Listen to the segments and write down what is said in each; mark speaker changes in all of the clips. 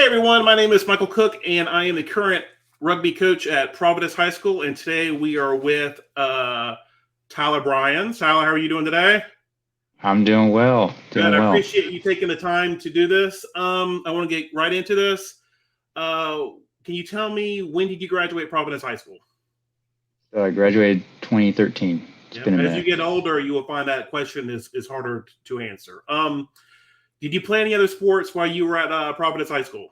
Speaker 1: everyone, my name is Michael Cook, and I am the current rugby coach at Providence High School. And today we are with Tyler Bryan. Tyler, how are you doing today?
Speaker 2: I'm doing well.
Speaker 1: Good. I appreciate you taking the time to do this. I want to get right into this. Can you tell me, when did you graduate Providence High School?
Speaker 2: I graduated 2013. It's been a minute.
Speaker 1: As you get older, you will find that question is harder to answer. Did you play any other sports while you were at Providence High School?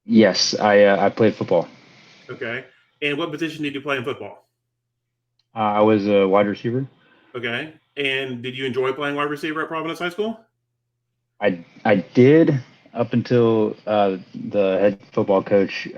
Speaker 2: Yes, I played football.
Speaker 1: Okay. And what position did you play in football?
Speaker 2: I was a wide receiver.
Speaker 1: Okay. And did you enjoy playing wide receiver at Providence High School?
Speaker 2: I did up until the head football coach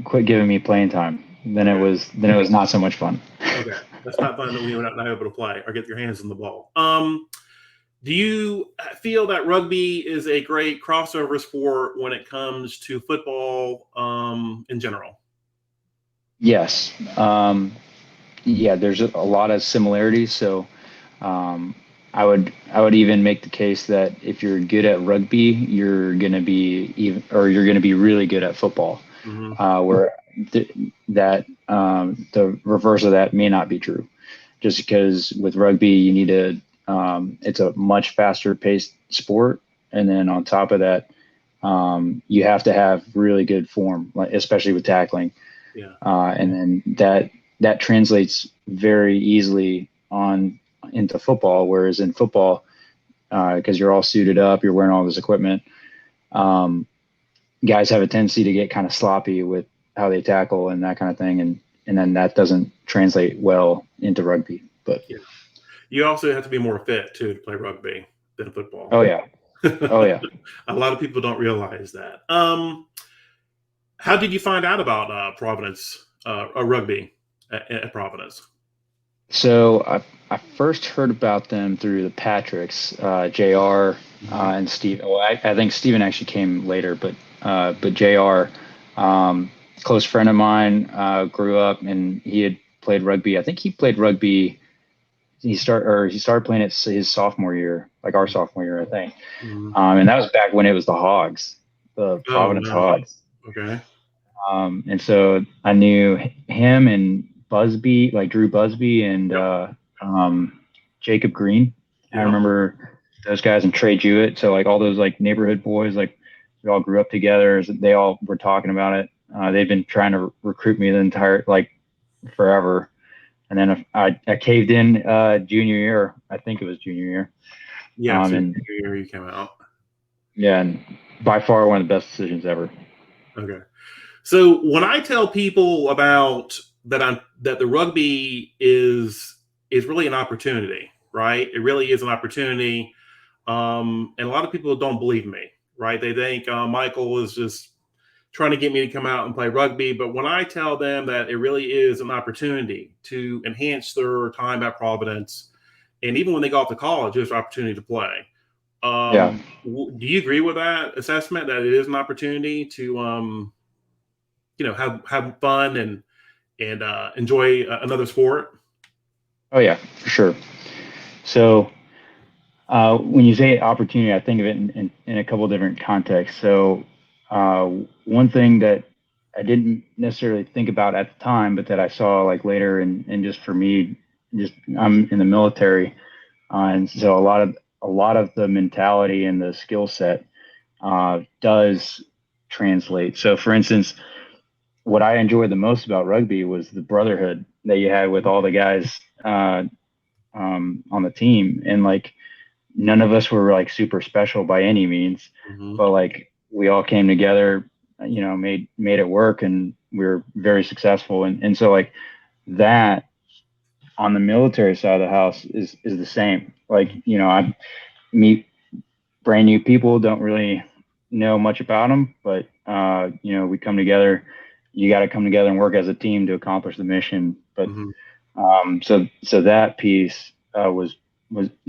Speaker 2: quit giving me playing time. Then it was not so much fun.
Speaker 1: Okay, that's not fun when you're not able to play or get your hands on the ball. Do you feel that rugby is a great crossover sport when it comes to football in general?
Speaker 2: Yes. Yeah, there's a lot of similarities. So I would even make the case that if you're good at rugby, you're gonna be really good at football.
Speaker 1: Mm-hmm.
Speaker 2: Where the reverse of that may not be true, just because with rugby you need to it's a much faster paced sport, and then on top of that you have to have really good form, especially with tackling.
Speaker 1: Yeah.
Speaker 2: And then that translates very easily on into football, whereas in football, because you're all suited up, you're wearing all this equipment, guys have a tendency to get kind of sloppy with how they tackle and that kind of thing, and then that doesn't translate well into rugby. But
Speaker 1: yeah, you also have to be more fit too to play rugby than football.
Speaker 2: Oh yeah.
Speaker 1: A lot of people don't realize that. How did you find out about Providence rugby at Providence?
Speaker 2: So I first heard about them through the Patricks, JR and Steve. Well, I think Steven actually came later, but JR, close friend of mine, grew up and he had played rugby. I think he played rugby. He started playing it his sophomore year, like our sophomore year, I think.
Speaker 1: Mm-hmm.
Speaker 2: And that was back when it was the Hogs, the Providence Hogs.
Speaker 1: Okay.
Speaker 2: And so I knew him and Busby, like Drew Busby and Jacob Green. Yeah. I remember those guys, and Trey Jewett. So like all those like neighborhood boys, like we all grew up together. They all were talking about it. They've been trying to recruit me the entire, like, forever. And then I caved in junior year. I think it was junior year.
Speaker 1: Yeah, junior year you came out.
Speaker 2: Yeah, and by far one of the best decisions ever.
Speaker 1: Okay. So when I tell people about that the rugby is really an opportunity, right? It really is an opportunity. And a lot of people don't believe me, right? They think Michael is just trying to get me to come out and play rugby. But when I tell them that it really is an opportunity to enhance their time at Providence, and even when they go off to college, there's an opportunity to play. Do you agree with that assessment, that it is an opportunity to have fun and enjoy another sport?
Speaker 2: Oh yeah, for sure. So when you say opportunity, I think of it in a couple of different contexts. So one thing that I didn't necessarily think about at the time, but that I saw like later, and just for me, just I'm in the military, and so a lot of the mentality and the skill set does translate. So for instance, what I enjoyed the most about rugby was the brotherhood that you had with all the guys on the team, and like none of us were like super special by any means, but like we all came together, made it work, and we were very successful. And so like that on the military side of the house is the same. Like, I meet brand new people, don't really know much about them, but we come together. You got to come together and work as a team to accomplish the mission. But so that piece was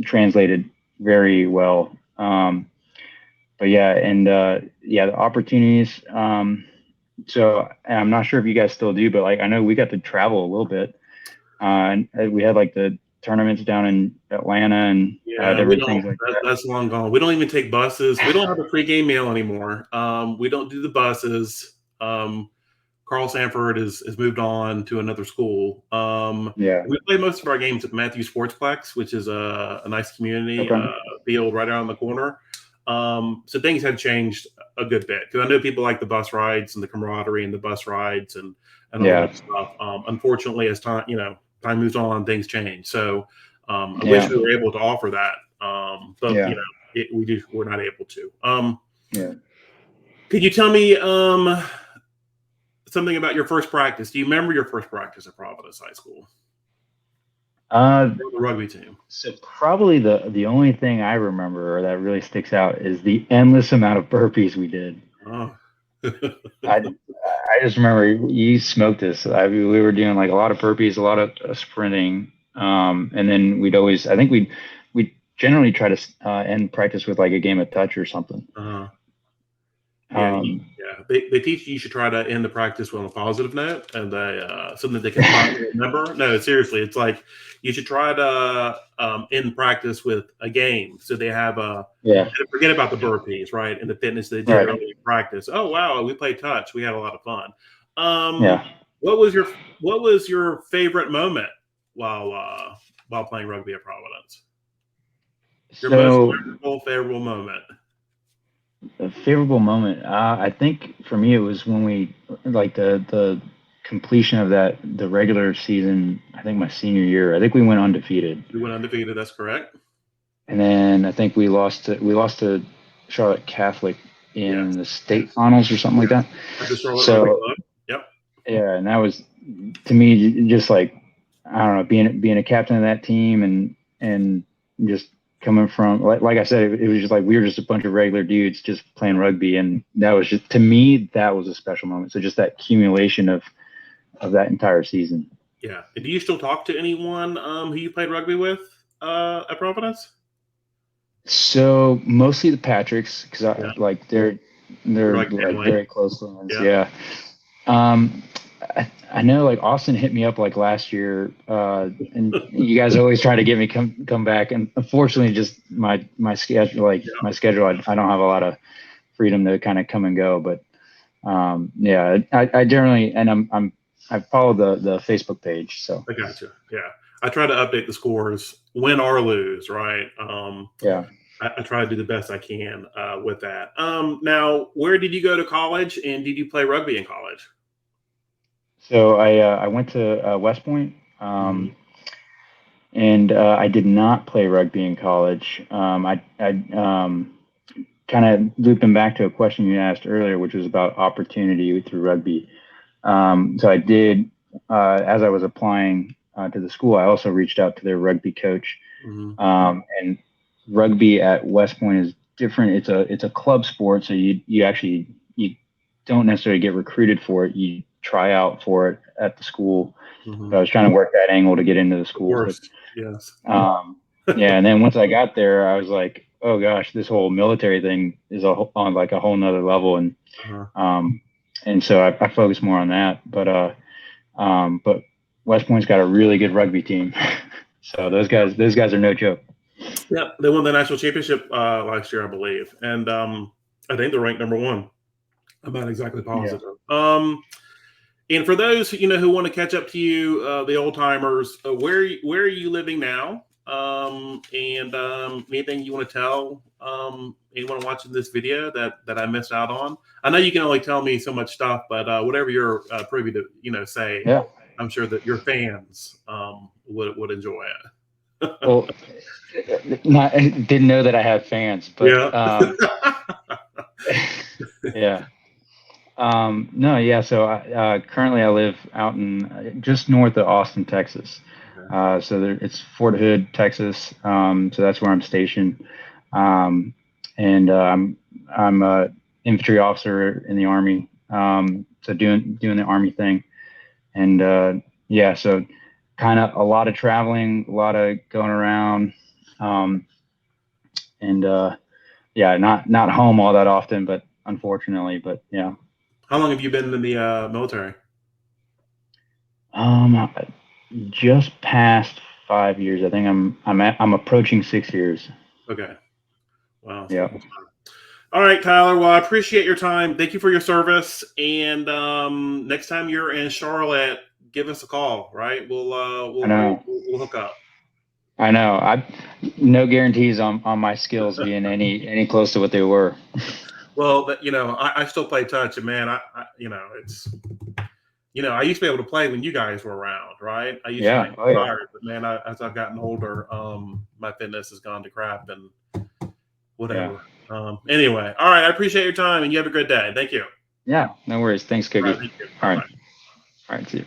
Speaker 2: translated very well. But yeah, and the opportunities. So I'm not sure if you guys still do, but like I know we got to travel a little bit, and we had like the tournaments down in Atlanta and
Speaker 1: Yeah, we
Speaker 2: different
Speaker 1: don't.
Speaker 2: things like that.
Speaker 1: That's long gone. We don't even take buses. We don't have a pregame meal anymore. We don't do the buses. Carl Sanford has moved on to another school.
Speaker 2: Yeah.
Speaker 1: We play most of our games at Matthews Sportsplex, which is a nice community
Speaker 2: Okay.
Speaker 1: field right around the corner. So things have changed a good bit because I know people like the bus rides and the camaraderie and the bus rides and all
Speaker 2: Yeah.
Speaker 1: that stuff. Unfortunately, as time time moves on, things change. So I wish
Speaker 2: Yeah.
Speaker 1: we were able to offer that, but
Speaker 2: Yeah.
Speaker 1: we're not able to.
Speaker 2: Yeah.
Speaker 1: Could you tell me something about your first practice? Do you remember your first practice at Providence High School?
Speaker 2: Uh,
Speaker 1: The rugby team.
Speaker 2: so probably the only thing I remember that really sticks out is the endless amount of burpees we did.
Speaker 1: Oh.
Speaker 2: I just remember you smoked us. We were doing like a lot of burpees, a lot of sprinting, and then I think we generally try to end practice with like a game of touch or something.
Speaker 1: Yeah, yeah. They teach you should try to end the practice on a positive note, and something they can finally remember. No, seriously, it's like you should try to end practice with a game, so they have forget about the burpees, right, and the fitness they did early in practice. Oh wow, we played touch. We had a lot of fun. What was your favorite moment while playing rugby at Providence? Your most favorable moment.
Speaker 2: A favorable moment. I think for me it was when we like the completion of the regular season. I think my senior year. I think we went undefeated.
Speaker 1: We went undefeated. That's correct.
Speaker 2: And then I think we lost to Charlotte Catholic in the state finals or something like that.
Speaker 1: So yep.
Speaker 2: Yeah, and that was to me just like I don't know being a captain of that team and just coming from like I said, it was just like we were just a bunch of regular dudes just playing rugby, and that was just to me that was a special moment. So just that accumulation of that entire season.
Speaker 1: Yeah. Do you still talk to anyone who you played rugby with at Providence?
Speaker 2: So mostly the Patricks because like they're like very close friends. Yeah. I know like Austin hit me up like last year, and you guys always try to get me come back, and unfortunately, just my schedule, I don't have a lot of freedom to kind of come and go. But I generally and I follow the Facebook page, so
Speaker 1: I gotcha. Yeah, I try to update the scores, win or lose, right? I try to do the best I can with that. Now, where did you go to college, and did you play rugby in college?
Speaker 2: So I went to West Point, and I did not play rugby in college. I kind of looping back to a question you asked earlier, which was about opportunity through rugby. So I did, as I was applying to the school, I also reached out to their rugby coach. And rugby at West Point is different. It's a club sport, so you don't necessarily get recruited for it. You try out for it at the school. But I was trying to work that angle to get into the school.
Speaker 1: Yes.
Speaker 2: And then once I got there, I was like, oh gosh, this whole military thing is on like a whole nother level. And so I focused more on that. But West Point's got a really good rugby team. So those guys are no joke.
Speaker 1: Yeah, they won the national championship last year, I believe. And I think they're ranked number 1. I'm not exactly positive. And for those who want to catch up to you, the old timers, where are you living now? And anything you want to tell anyone watching this video that I missed out on? I know you can only tell me so much stuff, but whatever you're privy to say, I'm sure that your fans would enjoy it.
Speaker 2: Well, didn't know that I had fans, but So currently I live out in just north of Austin, Texas. It's Fort Hood, Texas. So that's where I'm stationed. I'm a infantry officer in the Army. So doing the Army thing, and so kind of a lot of traveling, a lot of going around, not home all that often, but unfortunately, yeah.
Speaker 1: How long have you been in the military?
Speaker 2: Just past 5 years. I think I'm approaching 6 years.
Speaker 1: Okay. Wow.
Speaker 2: Yeah.
Speaker 1: All right, Tyler. Well, I appreciate your time. Thank you for your service. And next time you're in Charlotte, give us a call. Right? We'll hook up.
Speaker 2: I know. No guarantees on my skills being any close to what they were.
Speaker 1: Well, but I still play touch, and man, it's I used to be able to play when you guys were around, right? I used to play tired, but man, as I've gotten older, my fitness has gone to crap and whatever.
Speaker 2: Yeah.
Speaker 1: Anyway, all right. I appreciate your time, and you have a good day. Thank you.
Speaker 2: Yeah, no worries. Thanks, Cookie.
Speaker 1: All right, thank you.
Speaker 2: All right. All right. See you.